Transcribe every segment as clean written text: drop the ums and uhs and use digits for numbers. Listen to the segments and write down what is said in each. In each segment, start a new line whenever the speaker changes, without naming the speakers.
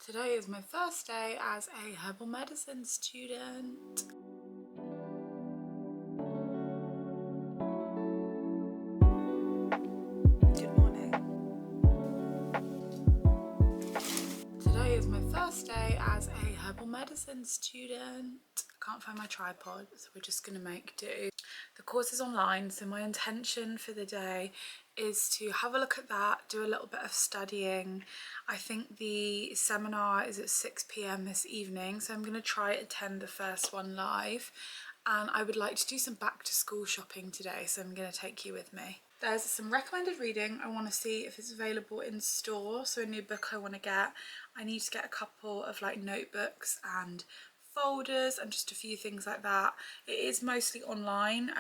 Today is my first day as a herbal medicine student. Good morning. Today is my first day as a herbal medicine student. I can't find my tripod, so we're just gonna make do. The course is online, so my intention for the day is to have a look at that, do a little bit of studying. I think the seminar is at 6 p.m. this evening, so I'm going to try attend the first one live. And I would like to do some back to school shopping today, so I'm going to take you with me. There's some recommended reading. I want to see if it's available in store, so a new book I want to get. I need to get a couple of like notebooks and folders and just a few things like that. It is mostly online,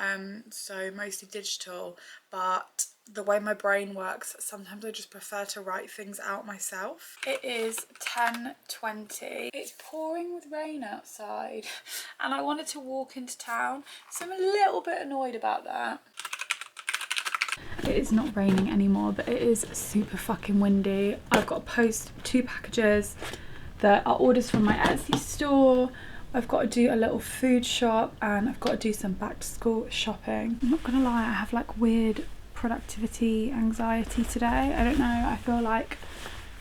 so mostly digital, but the way my brain works, sometimes I just prefer to write things out myself. It is 10:20. It's pouring with rain outside and I wanted to walk into town, so I'm a little bit annoyed about that. It is not raining anymore, but it is super fucking windy. I've got to post 2 packages that are orders from my Etsy store. I've got to do a little food shop and I've got to do some back to school shopping. I'm not gonna lie, I have like weird productivity anxiety today. I don't know, I feel like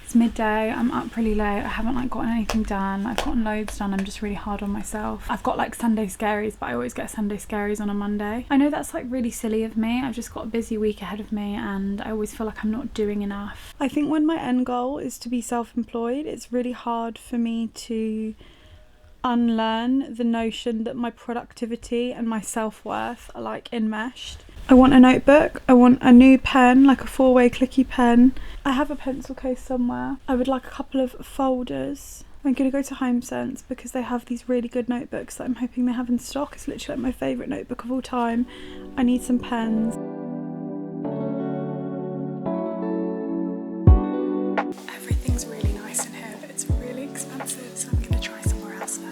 it's midday, I'm up really late, I haven't like gotten anything done. I've gotten loads done, I'm just really hard on myself. I've got like Sunday scaries, but I always get Sunday scaries on a Monday. I know that's like really silly of me. I've just got a busy week ahead of me and I always feel like I'm not doing enough. I think when my end goal is to be self-employed, it's really hard for me to unlearn the notion that my productivity and my self-worth are like enmeshed. I want a notebook, I want a new pen, like a 4-way clicky pen. I have a pencil case somewhere. I would like a couple of folders. I'm gonna go to Home Sense because they have these really good notebooks that I'm hoping they have in stock. It's literally like my favourite notebook of all time. I need some pens. Everything's really nice in here, but it's really expensive, so I'm gonna try somewhere else first.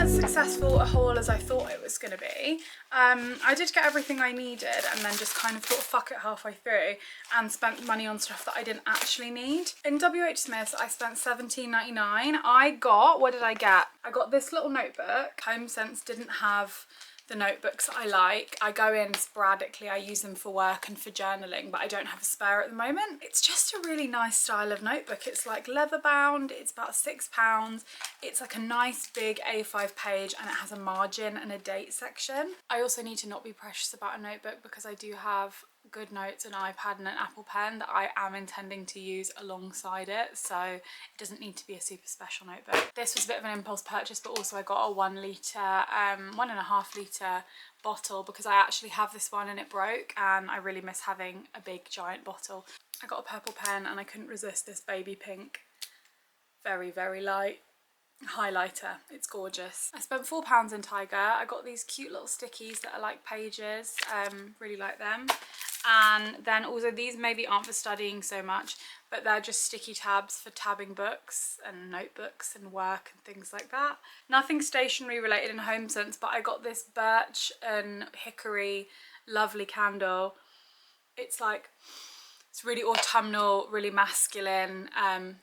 Successful a haul as I thought it was going to be. I did get everything I needed and then just kind of thought fuck it halfway through and spent money on stuff that I didn't actually need. In WH Smith's I spent £17.99. I got, what did I get? I got this little notebook. Home Sense didn't have the notebooks that I like. I go in sporadically, I use them for work and for journaling, but I don't have a spare at the moment. It's just a really nice style of notebook. It's like leather bound, it's about £6. It's like a nice big A5 page and it has a margin and a date section. I also need to not be precious about a notebook because I do have GoodNotes, an iPad and an Apple Pen that I am intending to use alongside it, so it doesn't need to be a super special notebook. This was a bit of an impulse purchase, but also I got a 1 litre, 1.5 litre bottle because I actually have this one and it broke and I really miss having a big giant bottle. I got a purple pen and I couldn't resist this baby pink, very, very light highlighter. It's gorgeous. I spent £4 in Tiger. I got these cute little stickies that are like pages, really like them. And then also these maybe aren't for studying so much, but they're just sticky tabs for tabbing books and notebooks and work and things like that. Nothing stationery related in Home Sense, but I got this birch and hickory lovely candle. It's like, it's really autumnal, really masculine,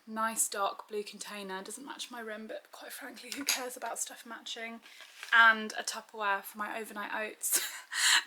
nice dark blue container. Doesn't match my room, but quite frankly, who cares about stuff matching? And a Tupperware for my overnight oats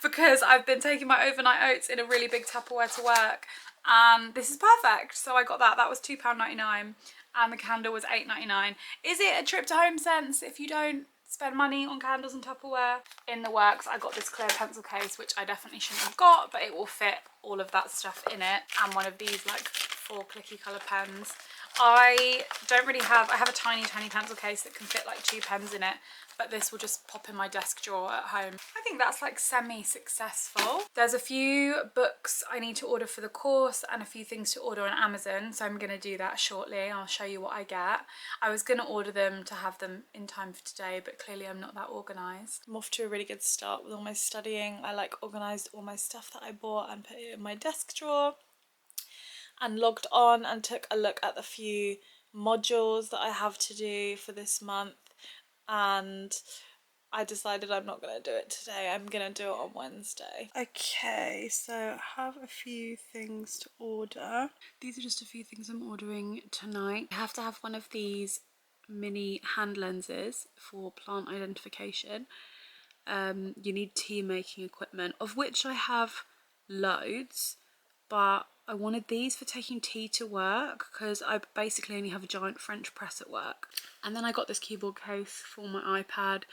because I've been taking my overnight oats in a really big Tupperware to work and this is perfect. So I got that. That was £2.99 and the candle was £8.99. Is it a trip to Home Sense if you don't spend money on candles and Tupperware? In the works, I got this clear pencil case, which I definitely shouldn't have got, but it will fit all of that stuff in it, and one of these like 4 clicky colour pens. I have a tiny pencil case that can fit like 2 pens in it, but this will just pop in my desk drawer at home. I think that's like semi-successful. There's a few books I need to order for the course and a few things to order on Amazon, so I'm going to do that shortly. I'll show you what I get. I was going to order them to have them in time for today, but clearly I'm not that organised. I'm off to a really good start with all my studying. I like organised all my stuff that I bought and put it in my desk drawer, and logged on and took a look at the few modules that I have to do for this month, and I decided I'm not going to do it today. I'm going to do it on Wednesday. Okay, so I have a few things to order. These are just a few things I'm ordering tonight. I have to have one of these mini hand lenses for plant identification. You need tea making equipment, of which I have loads, but I wanted these for taking tea to work because I basically only have a giant French press at work. And then I got this keyboard case for my iPad.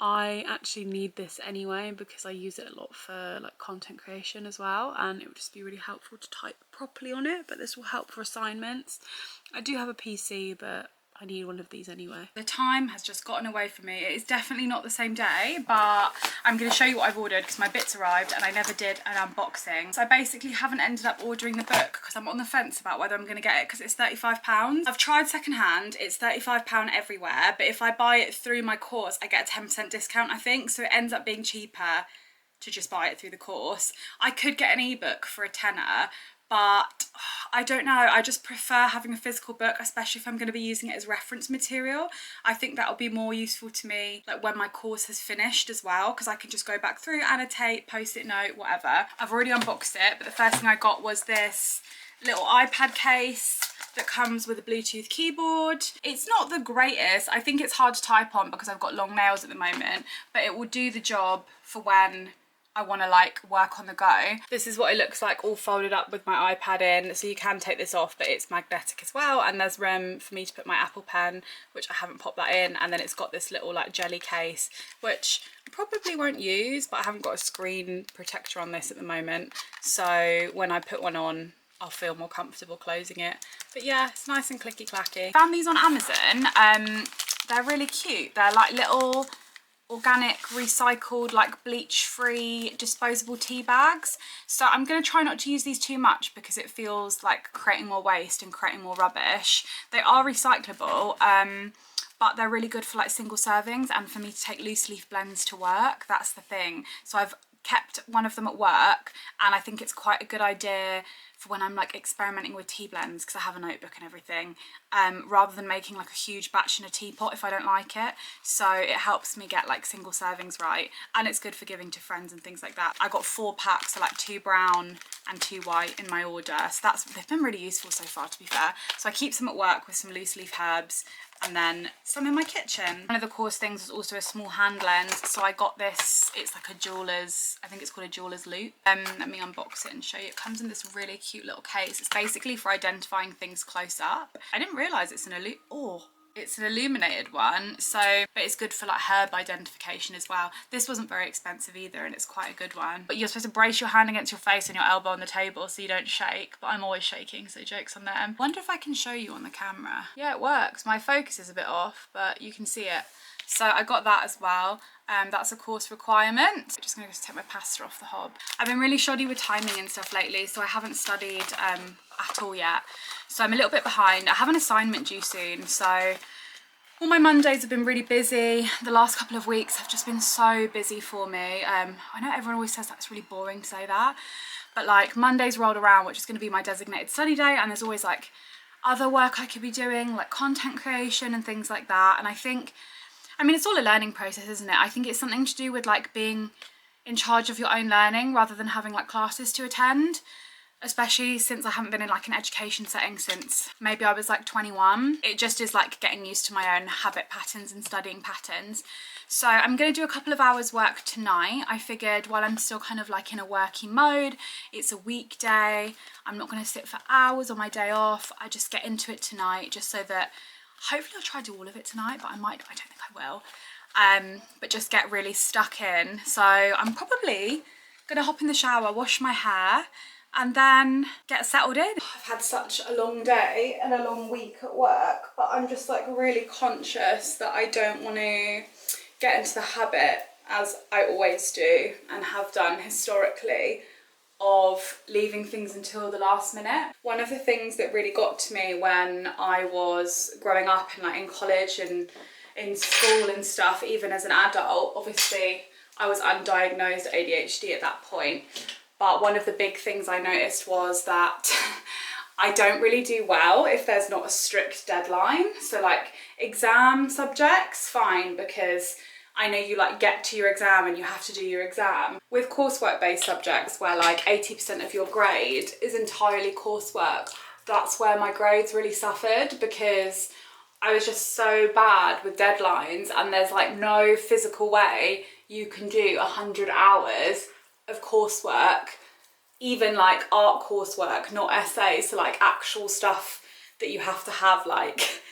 I actually need this anyway because I use it a lot for like content creation as well, and it would just be really helpful to type properly on it, but this will help for assignments. I do have a PC, but I need one of these anyway. The time has just gotten away from me. It is definitely not the same day, but I'm going to show you what I've ordered because my bits arrived and I never did an unboxing. So I basically haven't ended up ordering the book because I'm on the fence about whether I'm going to get it because it's £35. I've tried secondhand, it's £35 everywhere, but if I buy it through my course, I get a 10% discount, I think, so it ends up being cheaper to just buy it through the course. I could get an ebook for a tenner, but I don't know, I just prefer having a physical book, especially if I'm going to be using it as reference material. I think that'll be more useful to me like when my course has finished as well, because I can just go back through, annotate, post-it note, whatever. I've already unboxed it, but the first thing I got was this little iPad case that comes with a Bluetooth keyboard. It's not the greatest. I think it's hard to type on because I've got long nails at the moment, but it will do the job for when I want to like work on the go. This is what it looks like all folded up with my iPad in, so you can take this off, but it's magnetic as well, and there's room for me to put my Apple Pen, which I haven't popped that in, and then it's got this little like jelly case, which I probably won't use, but I haven't got a screen protector on this at the moment, so when I put one on I'll feel more comfortable closing it. But yeah, it's nice and clicky clacky. Found these on Amazon. They're really cute. They're like little organic, recycled, like bleach-free disposable tea bags. So I'm going to try not to use these too much because it feels like creating more waste and creating more rubbish. They are recyclable, but they're really good for like single servings and for me to take loose leaf blends to work. That's the thing. So I've kept one of them at work, and I think it's quite a good idea for when I'm like experimenting with tea blends, because I have a notebook and everything, rather than making like a huge batch in a teapot if I don't like it. So it helps me get like single servings right, and it's good for giving to friends and things like that. I got 4 packs, so like 2 brown and 2 white in my order, so they've been really useful so far, to be fair. So I keep some at work with some loose leaf herbs, and then some in my kitchen. One of the course things was also a small hand lens, so I got this, it's like a jeweler's, I think it's called a jeweler's loupe. Let me unbox it and show you. It comes in this really cute little case. It's basically for identifying things close up. I didn't realise it's it's an illuminated one, so, but it's good for like herb identification as well. This wasn't very expensive either, and it's quite a good one. But you're supposed to brace your hand against your face and your elbow on the table so you don't shake, but I'm always shaking, so joke's on them. Wonder if I can show you on the camera. Yeah, it works. My focus is a bit off, but you can see it. So I got that as well. That's a course requirement. I'm just gonna take my pasta off the hob. I've been really shoddy with timing and stuff lately, so I haven't studied at all yet. So I'm a little bit behind. I have an assignment due soon, so all my Mondays have been really busy. The last couple of weeks have just been so busy for me. I know everyone always says that's really boring to say that, but like Monday's rolled around, which is gonna be my designated study day, and there's always like other work I could be doing, like content creation and things like that. And I mean, it's all a learning process, isn't it? I think it's something to do with like being in charge of your own learning rather than having like classes to attend, especially since I haven't been in like an education setting since maybe I was like 21. It just is like getting used to my own habit patterns and studying patterns. So I'm going to do a couple of hours work tonight. I figured while I'm still kind of like in a working mode, it's a weekday, I'm not going to sit for hours on my day off. I just get into it tonight just so that hopefully I'll try to do all of it tonight, but I don't think I will. But just get really stuck in. So I'm probably gonna hop in the shower, wash my hair, and then get settled in. I've had such a long day and a long week at work, but I'm just like really conscious that I don't want to get into the habit, as I always do and have done historically, of leaving things until the last minute. One of the things that really got to me when I was growing up and like in college and in school and stuff, even as an adult, obviously I was undiagnosed ADHD at that point, but one of the big things I noticed was that I don't really do well if there's not a strict deadline. So like exam subjects, fine, because I know you like get to your exam and you have to do your exam. With coursework based subjects where like 80% of your grade is entirely coursework, that's where my grades really suffered, because I was just so bad with deadlines, and there's like no physical way you can do 100 hours of coursework, even like art coursework, not essays, so like actual stuff that you have to have like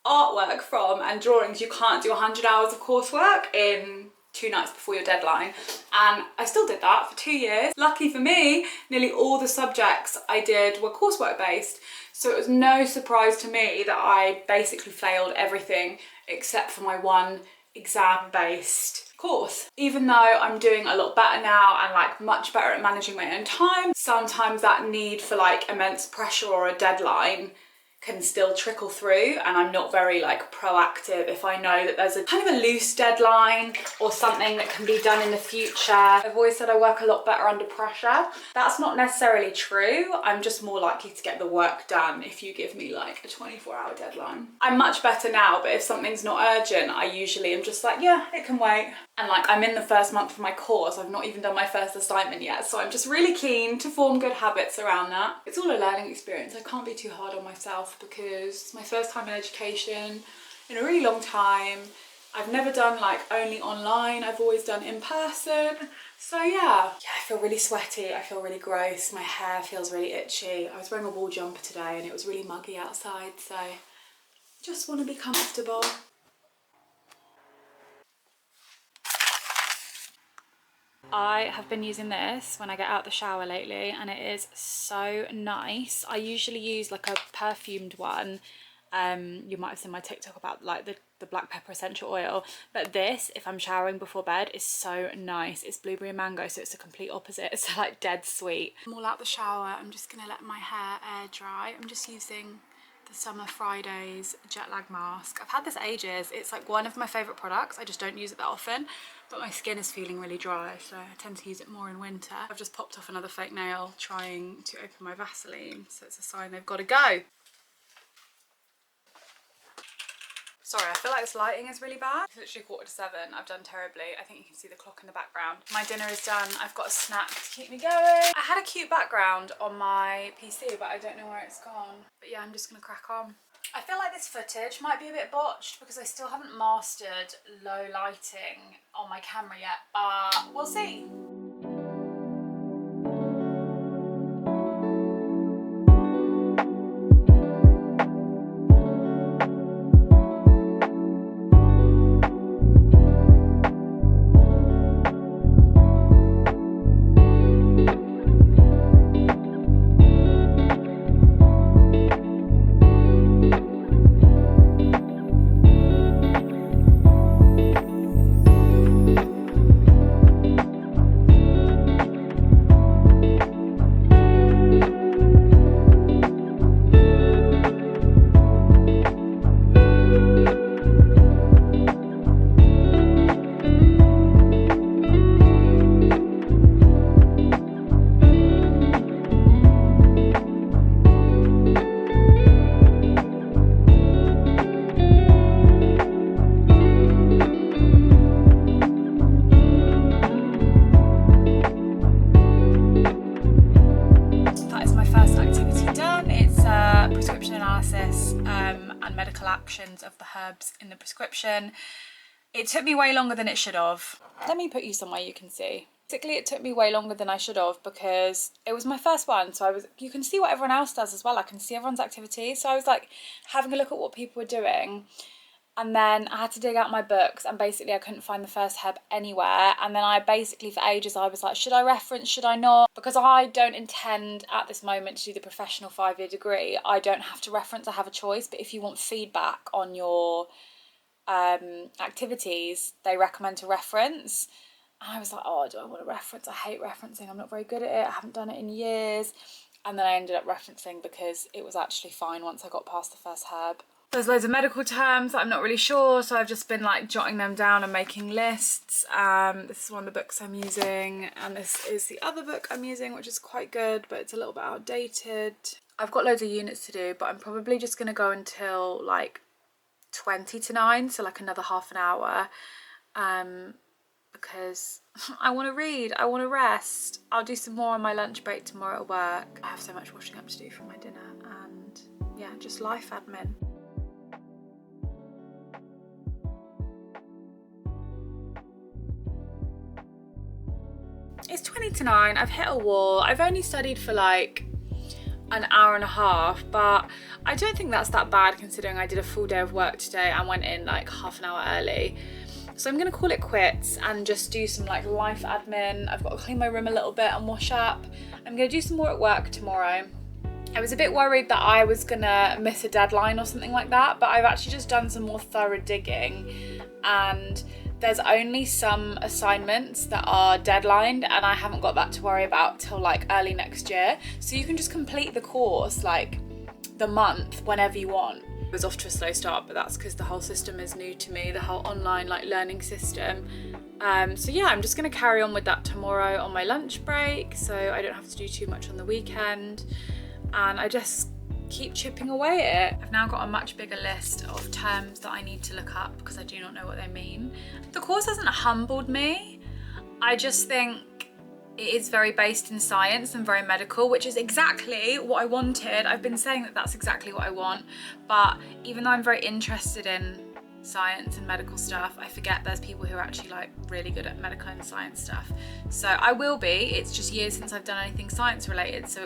artwork from and drawings. You can't do 100 hours of coursework in 2 nights before your deadline. And I still did that for 2 years. Lucky for me, nearly all the subjects I did were coursework based. So it was no surprise to me that I basically failed everything except for my one exam based course. Even though I'm doing a lot better now and like much better at managing my own time, sometimes that need for like immense pressure or a deadline can still trickle through, and I'm not very like proactive if I know that there's a kind of a loose deadline or something that can be done in the future. I've always said I work a lot better under pressure. That's not necessarily true. I'm just more likely to get the work done if you give me like a 24-hour deadline. I'm much better now, but if something's not urgent, I usually am just like, yeah, it can wait. And like I'm in the first month of my course, I've not even done my first assignment yet, so I'm just really keen to form good habits around that. It's all a learning experience. I can't be too hard on myself because it's my first time in education in a really long time. I've never done like only online, I've always done in person. So yeah, I feel really sweaty, I feel really gross, my hair feels really itchy. I was wearing a wool jumper today and it was really muggy outside, so just want to be comfortable. I have been using this when I get out the shower lately, and it is so nice. I usually use like a perfumed one. You might have seen my TikTok about like the black pepper essential oil, but this, if I'm showering before bed, is so nice. It's blueberry and mango, so it's the complete opposite. It's like dead sweet. I'm all out the shower. I'm just gonna let my hair air dry. I'm just using the Summer Fridays jet lag mask. I've had this ages. It's like one of my favourite products. I just don't use it that often, but my skin is feeling really dry, so I tend to use it more in winter. I've just popped off another fake nail trying to open my Vaseline, so it's a sign they've got to go. Sorry, I feel like this lighting is really bad. It's literally 7:15. I've done terribly. I think you can see the clock in the background. My dinner is done. I've got a snack to keep me going. I had a cute background on my PC, but I don't know where it's gone. But yeah, I'm just gonna crack on. I feel like this footage might be a bit botched because I still haven't mastered low lighting on my camera yet, but we'll see. And medical actions of the herbs in the prescription. It took me way longer than it should have. Let me put you somewhere you can see. Basically, it took me way longer than I should have because it was my first one. So you can see what everyone else does as well. I can see everyone's activities. So I was like having a look at what people were doing. And then I had to dig out my books, and basically I couldn't find the first herb anywhere. And then I basically, for ages, I was like, should I reference, should I not? Because I don't intend at this moment to do the professional 5-year degree. I don't have to reference, I have a choice. But if you want feedback on your activities, they recommend to reference. And I was like, oh, do I want to reference? I hate referencing. I'm not very good at it. I haven't done it in years. And then I ended up referencing because it was actually fine once I got past the first herb. There's loads of medical terms that I'm not really sure, so I've just been like jotting them down and making lists. This is one of the books I'm using, and this is the other book I'm using, which is quite good, but it's a little bit outdated. I've got loads of units to do, but I'm probably just going to go until like 20 to 9, so like another half an hour, because I want to read, I want to rest. I'll do some more on my lunch break tomorrow at work. I have so much washing up to do for my dinner, and yeah, just life admin. It's 20 to 9, I've hit a wall. I've only studied for like an hour and a half, but I don't think that's that bad considering I did a full day of work today and went in like half an hour early. So I'm gonna call it quits and just do some like life admin. I've got to clean my room a little bit and wash up. I'm gonna do some more at work tomorrow. I was a bit worried that I was gonna miss a deadline or something like that, but I've actually just done some more thorough digging, and there's only some assignments that are deadlined, and I haven't got that to worry about till like early next year. So you can just complete the course like the month whenever you want. I was off to a slow start, but that's because the whole system is new to me, the whole online like learning system. So yeah, I'm just gonna carry on with that tomorrow on my lunch break, so I don't have to do too much on the weekend, and I just keep chipping away at it. I've now got a much bigger list of terms that I need to look up because I do not know what they mean. The course hasn't humbled me. I just think it is very based in science and very medical, which is exactly what I wanted. I've been saying that that's exactly what I want, but even though I'm very interested in science and medical stuff, I forget there's people who are actually like really good at medical and science stuff. So I will be, it's just years since I've done anything science related, so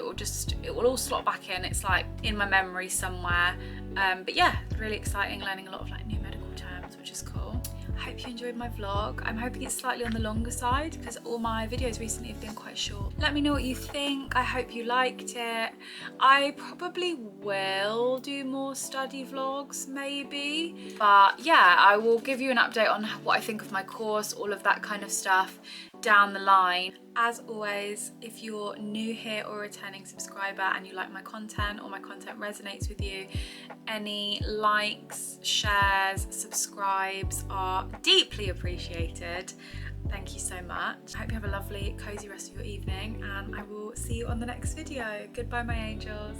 it will all slot back in. It's like in my memory somewhere. But yeah, really exciting, learning a lot of like new medical terms, which is cool. I hope you enjoyed my vlog. I'm hoping it's slightly on the longer side because all my videos recently have been quite short. Let me know what you think. I hope you liked it. I probably will do more study vlogs maybe, but yeah, I will give you an update on what I think of my course, all of that kind of stuff down the line. As always, if you're new here or a returning subscriber and you like my content or my content resonates with you, any likes, shares, subscribes are deeply appreciated. Thank you so much. I hope you have a lovely, cozy rest of your evening, and I will see you on the next video. Goodbye, my angels.